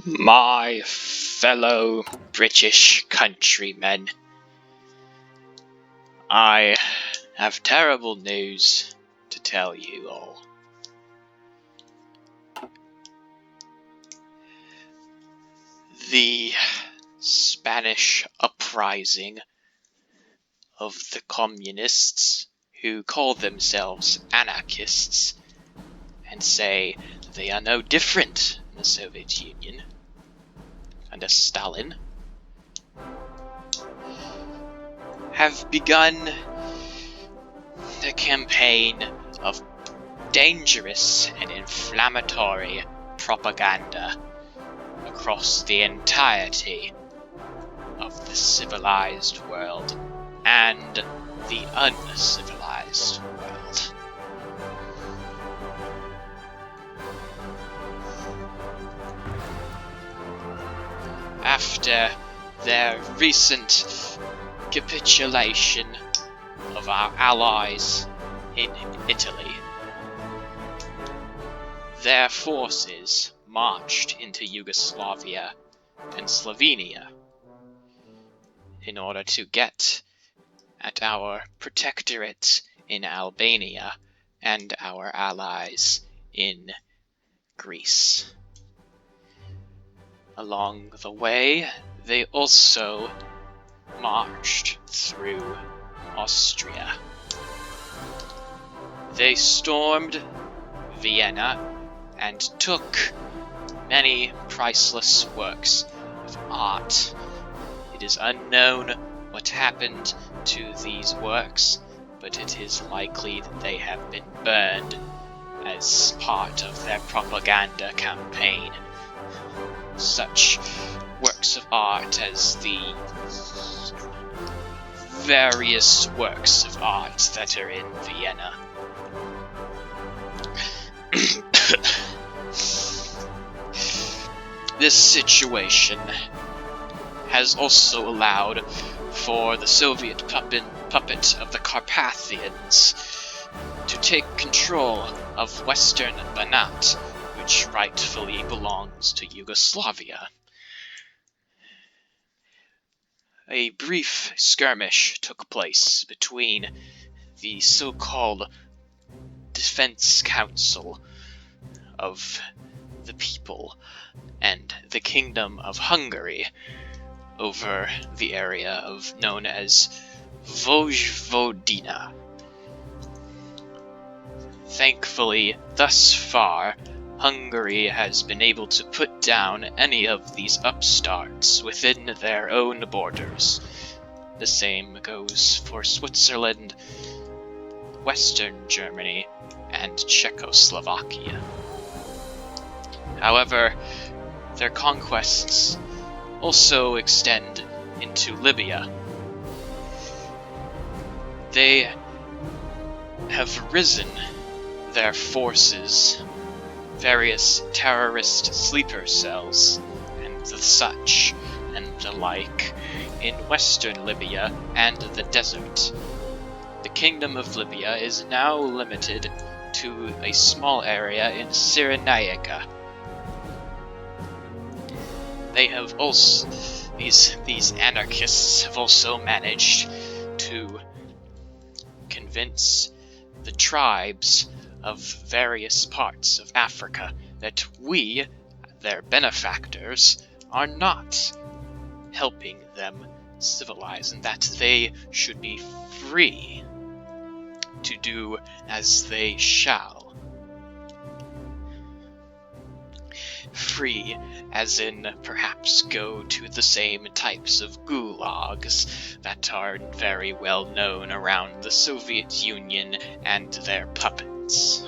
My fellow British countrymen, I have terrible news to tell you all. The Spanish uprising of the communists, who call themselves anarchists and say they are no different than the Soviet Union under Stalin, have begun a campaign of dangerous and inflammatory propaganda across the entirety of the civilized world and the uncivilized world. After their recent capitulation of our allies in Italy, their forces marched into Yugoslavia and Slovenia in order to get at our protectorate in Albania and our allies in Greece. Along the way, they also marched through Austria. They stormed Vienna and took many priceless works of art. It is unknown what happened to these works, but it is likely that they have been burned as part of their propaganda campaign. Such works of art as the various works of art that are in Vienna. This situation has also allowed for the Soviet puppet of the Carpathians to take control of Western Banat, which rightfully belongs to Yugoslavia. A brief skirmish took place between the so-called Defense Council of the People and the Kingdom of Hungary over the area known as Vojvodina. Thankfully, thus far, Hungary has been able to put down any of these upstarts within their own borders. The same goes for Switzerland, Western Germany, and Czechoslovakia. However, their conquests also extend into Libya. They have risen their forces, various terrorist sleeper cells, and the such, and the like, in western Libya and the desert. The Kingdom of Libya is now limited to a small area in Cyrenaica. They have also, these anarchists have also managed to convince the tribes of various parts of Africa that we, their benefactors, are not helping them civilize, and that they should be free to do as they shall. Free as in perhaps go to the same types of gulags that are very well known around the Soviet Union and their puppets.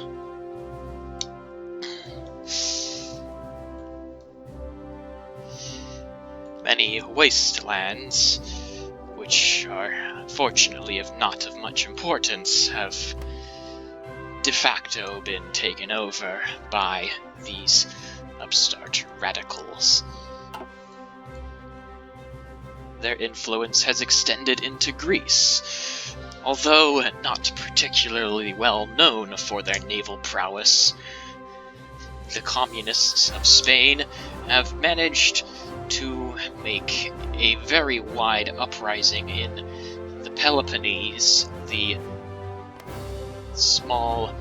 Many wastelands, which are unfortunately not of much importance, have de facto been taken over by these upstart radicals. Their influence has extended into Greece. Although not particularly well known for their naval prowess, the communists of Spain have managed to make a very wide uprising in the Peloponnese, the small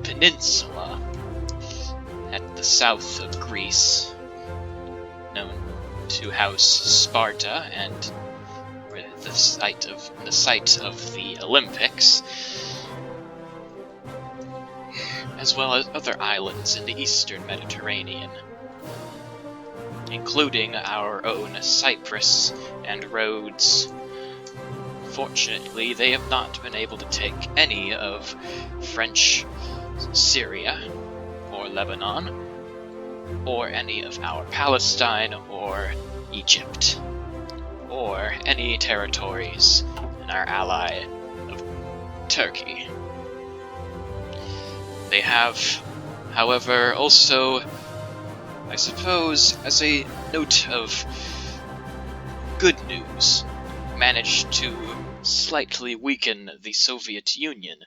peninsula at the south of Greece, known to House Sparta and the site of the Olympics, as well as other islands in the eastern Mediterranean, including our own Cyprus and Rhodes. Fortunately, they have not been able to take any of French Syria or Lebanon, or any of our Palestine or Egypt, or any territories in our ally of Turkey. They have, however, also, I suppose, as a note of good news, managed to slightly weaken the Soviet Union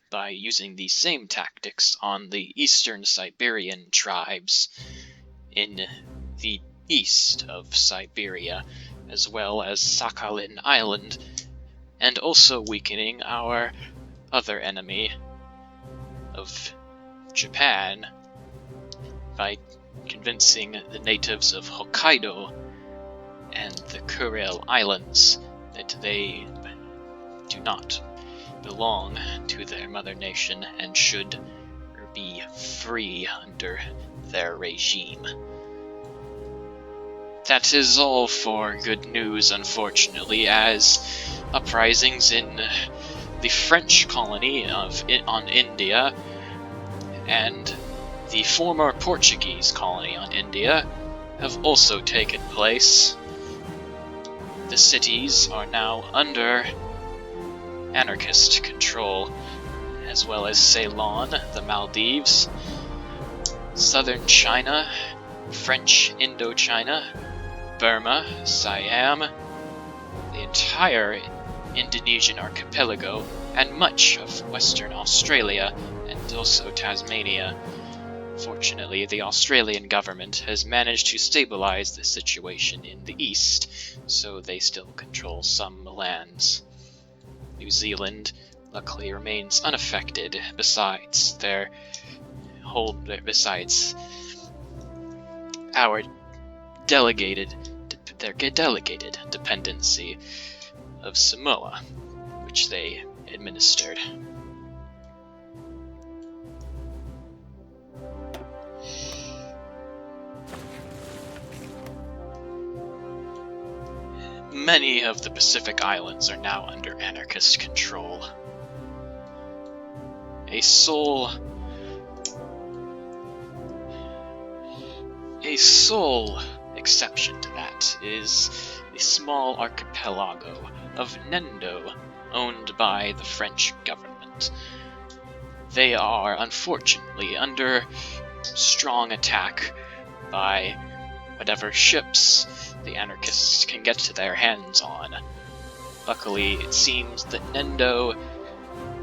by using the same tactics on the eastern Siberian tribes in the east of Siberia, as well as Sakhalin Island, and also weakening our other enemy of Japan by convincing the natives of Hokkaido and the Kuril Islands that they do not belong to their mother nation and should be free under their regime. That is all for good news, unfortunately, as uprisings in the French colony on India and the former Portuguese colony on India have also taken place. The cities are now under anarchist control, as well as Ceylon, the Maldives, southern China, French Indochina, Burma, Siam, the entire Indonesian archipelago, and much of Western Australia, and also Tasmania. Fortunately, the Australian government has managed to stabilize the situation in the east, so they still control some lands. New Zealand, luckily, remains unaffected, besides our delegated dependency of Samoa, which they administered. Many of the Pacific Islands are now under anarchist control. A sole exception to that is the small archipelago of Nendo, owned by the French government. They are unfortunately under strong attack by whatever ships the anarchists can get to their hands on. Luckily, it seems that Nendo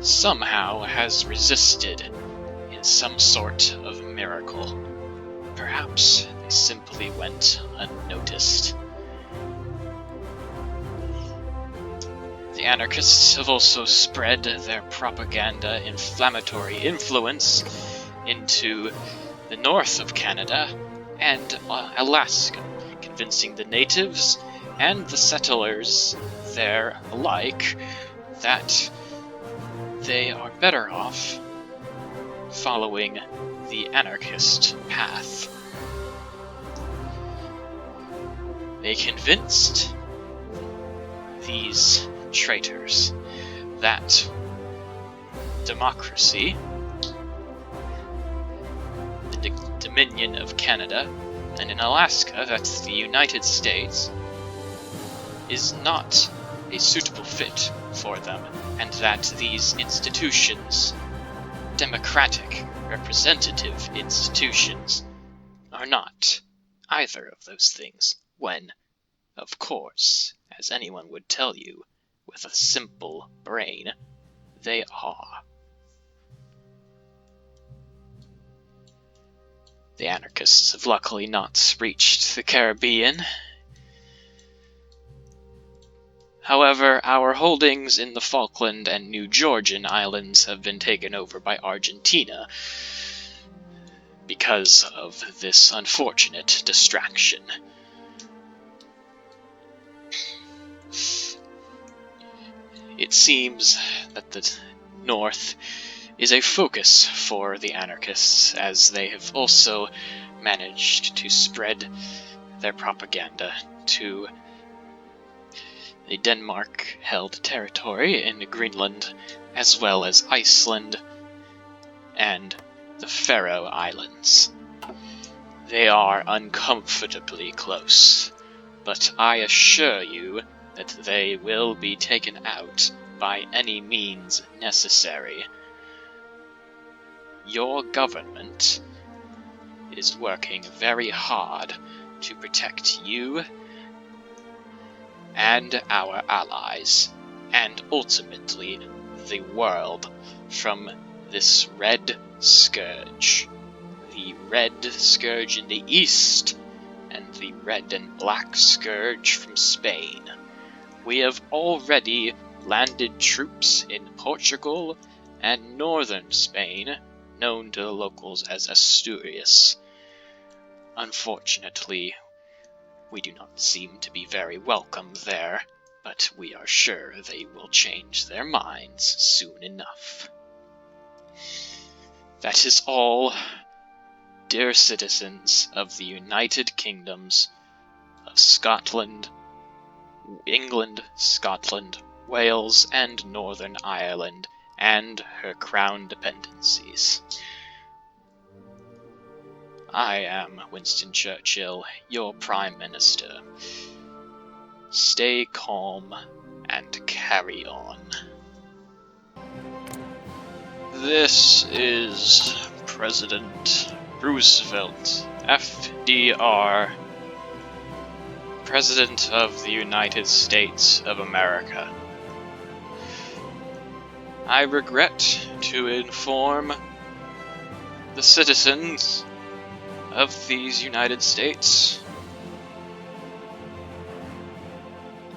somehow has resisted in some sort of miracle. Perhaps they simply went unnoticed. The anarchists have also spread their propaganda inflammatory influence into the north of Canada and Alaska, convincing the natives and the settlers there alike that they are better off following the anarchist path. They convinced these traitors that democracy, the Dominion of Canada, and in Alaska, that's the United States, is not a suitable fit for them, and that these institutions, democratic, representative institutions, are not either of those things, when, of course, as anyone would tell you, with a simple brain, they are. The Anarchists have luckily not reached the Caribbean. However, our holdings in the Falkland and New Georgian Islands have been taken over by Argentina because of this unfortunate distraction. It seems that the North is a focus for the Anarchists, as they have also managed to spread their propaganda to the Denmark-held territory in Greenland, as well as Iceland and the Faroe Islands. They are uncomfortably close, but I assure you that they will be taken out by any means necessary. Your government is working very hard to protect you and our allies, and ultimately the world, from this Red Scourge. The Red Scourge in the east, and the Red and Black Scourge from Spain. We have already landed troops in Portugal and northern Spain, known to the locals as Asturias. Unfortunately, we do not seem to be very welcome there, but we are sure they will change their minds soon enough. That is all, dear citizens of the United Kingdoms of Scotland, England, Scotland, Wales, and Northern Ireland, and her Crown dependencies. I am Winston Churchill, your Prime Minister. Stay calm and carry on. This is President Roosevelt, FDR, President of the United States of America. I regret to inform the citizens of these United States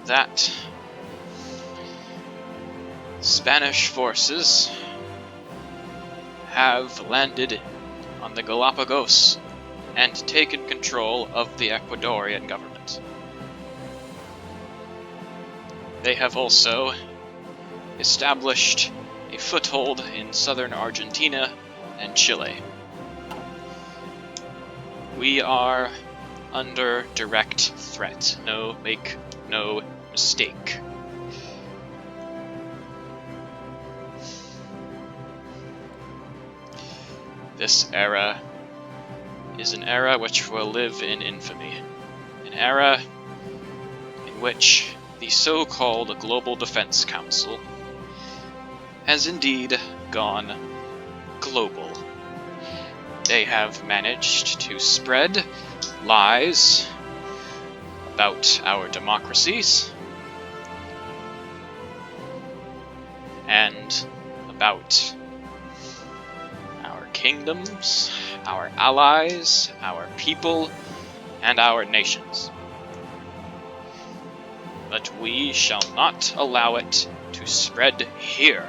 that Spanish forces have landed on the Galapagos and taken control of the Ecuadorian government. They have also established a foothold in southern Argentina and Chile. We are under direct threat. Make no mistake. This era is an era which will live in infamy. An era in which the so-called Global Defense Council has indeed gone global. They have managed to spread lies about our democracies and about our kingdoms, our allies, our people, and our nations. But we shall not allow it to spread here.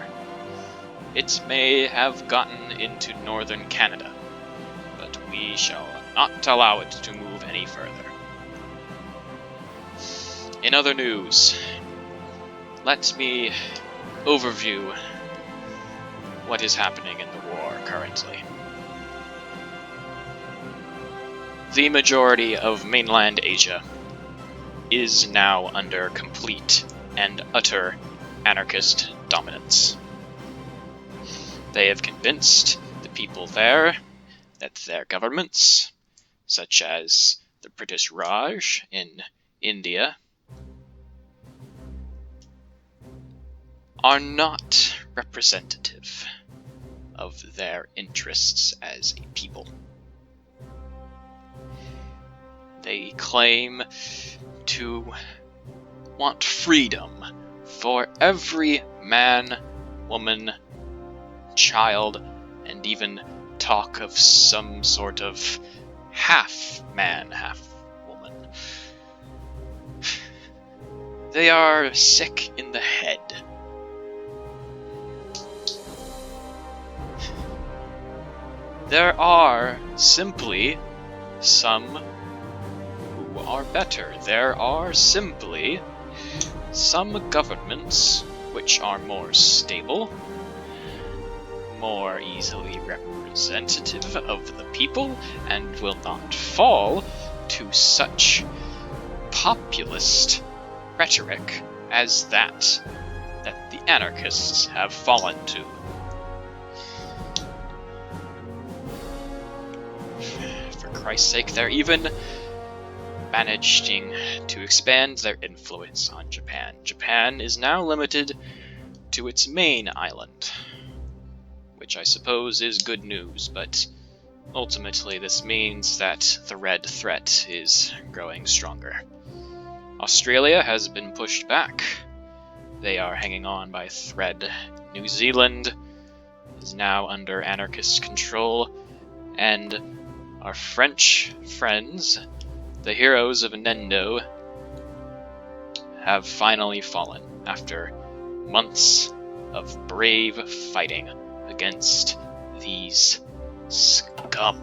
It may have gotten into northern Canada, but we shall not allow it to move any further. In other news, let me overview what is happening in the war currently. The majority of mainland Asia is now under complete and utter anarchist dominance. They have convinced the people there that their governments, such as the British Raj in India, are not representative of their interests as a people. They claim to want freedom for every man, woman, child, and even talk of some sort of half man, half woman. They are sick in the head. There are simply some who are better. There are simply some governments which are more stable, more easily representative of the people, and will not fall to such populist rhetoric as that the anarchists have fallen to. For Christ's sake, they're even managing to expand their influence on Japan. Japan is now limited to its main island, which I suppose is good news, but ultimately this means that the red threat is growing stronger. Australia has been pushed back. They are hanging on by a thread. New Zealand is now under anarchist control, and our French friends, the heroes of Nendo, have finally fallen after months of brave fighting against these scum.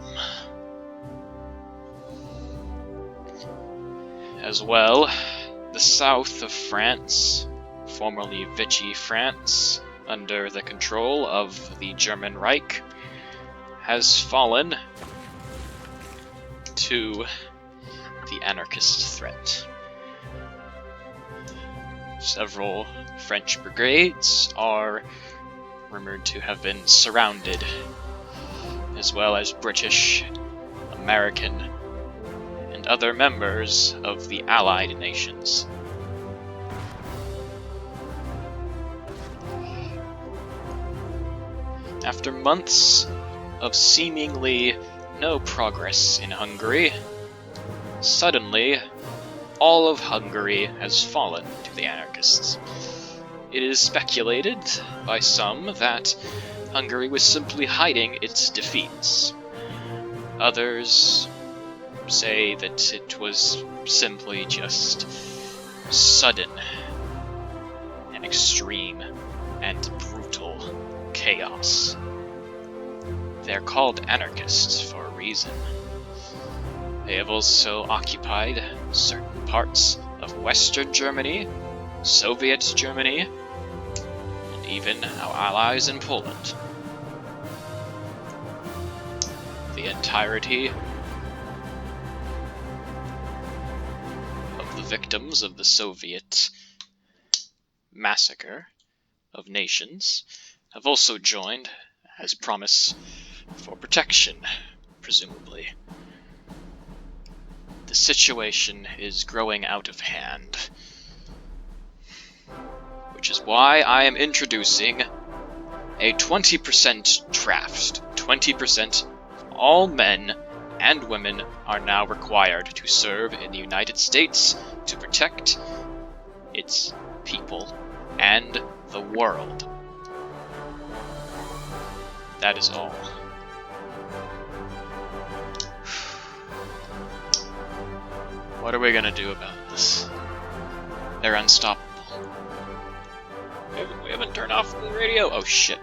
As well, the south of France, formerly Vichy France, under the control of the German Reich, has fallen to the anarchist threat. Several French brigades are rumored to have been surrounded, as well as British, American, and other members of the Allied nations. After months of seemingly no progress in Hungary, suddenly all of Hungary has fallen to the anarchists. It is speculated by some that Hungary was simply hiding its defeats. Others say that it was simply just sudden and extreme and brutal chaos. They're called anarchists for a reason. They have also occupied certain parts of Western Germany, Soviet Germany, and even our allies in Poland. The entirety of the victims of the Soviet massacre of nations have also joined as promise for protection, presumably. The situation is growing out of hand, which is why I am introducing a 20% draft. 20% of all men and women are now required to serve in the United States to protect its people and the world. That is all. What are we gonna do about this? They're unstoppable. We haven't turned off the radio. Oh shit.